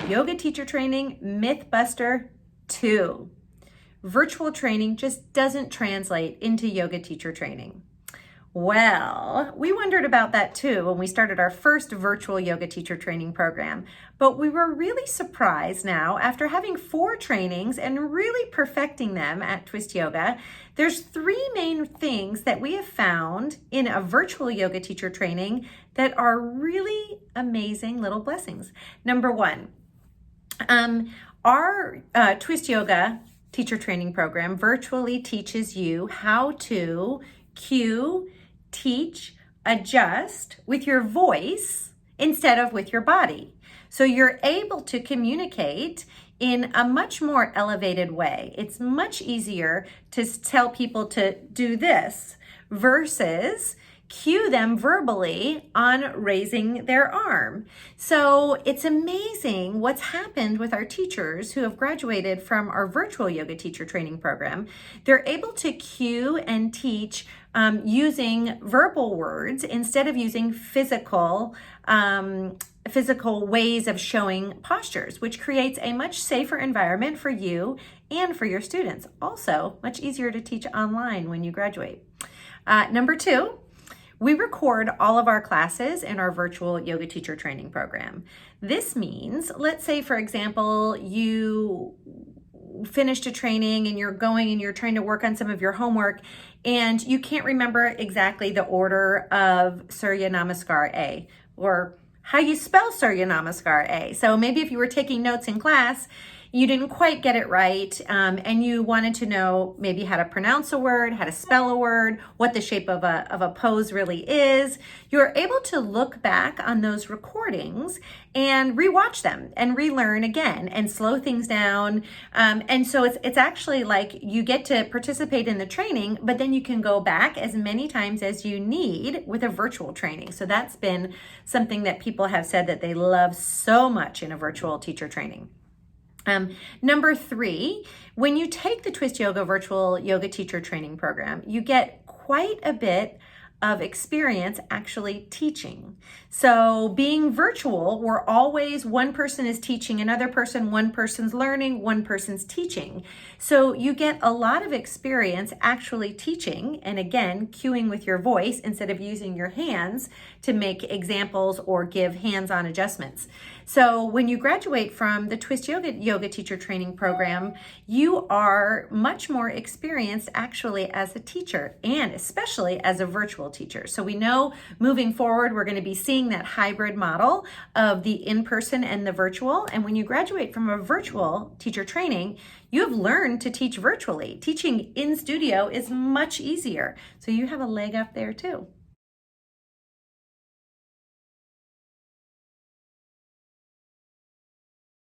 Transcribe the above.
Yoga Teacher Training Mythbuster 2. Virtual training just doesn't translate into yoga teacher training. Well, we wondered about that too when we started our first virtual yoga teacher training program, but we were really surprised now after having 4 trainings and really perfecting them at Twist Yoga. There's 3 main things that we have found in a virtual yoga teacher training that are really amazing little blessings. Number 1, our Twist Yoga teacher training program virtually teaches you how to cue, teach, adjust with your voice instead of with your body. So you're able to communicate in a much more elevated way. It's much easier to tell people to do this versus cue them verbally on raising their arm. So it's amazing what's happened with our teachers who have graduated from our virtual yoga teacher training program. They're able to cue and teach using verbal words instead of using physical ways of showing postures, which creates a much safer environment for you and for your students. Also, much easier to teach online when you graduate. Number 2, we record all of our classes in our virtual yoga teacher training program. This means, let's say, for example, you finished a training and you're going and you're trying to work on some of your homework and you can't remember exactly the order of Surya Namaskar A or how you spell Surya Namaskar A. So maybe if you were taking notes in class, you didn't quite get it right, and you wanted to know maybe how to pronounce a word, how to spell a word, what the shape of a pose really is. You're able to look back on those recordings and rewatch them and relearn again and slow things down. And so it's actually like you get to participate in the training, but then you can go back as many times as you need with a virtual training. So that's been something that people have said that they love so much in a virtual teacher training. Number 3, when you take the Twist Yoga virtual yoga teacher training program, you get quite a bit of experience actually teaching. So being virtual, we're always one person is teaching another person, one person's learning, one person's teaching. So you get a lot of experience actually teaching, and again, cueing with your voice instead of using your hands to make examples or give hands-on adjustments. So when you graduate from the Twist Yoga teacher training program, you are much more experienced actually as a teacher and especially as a virtual teacher. So we know moving forward, we're going to be seeing that hybrid model of the in-person and the virtual. And when you graduate from a virtual teacher training, you have learned to teach virtually. Teaching in studio is much easier. So you have a leg up there too.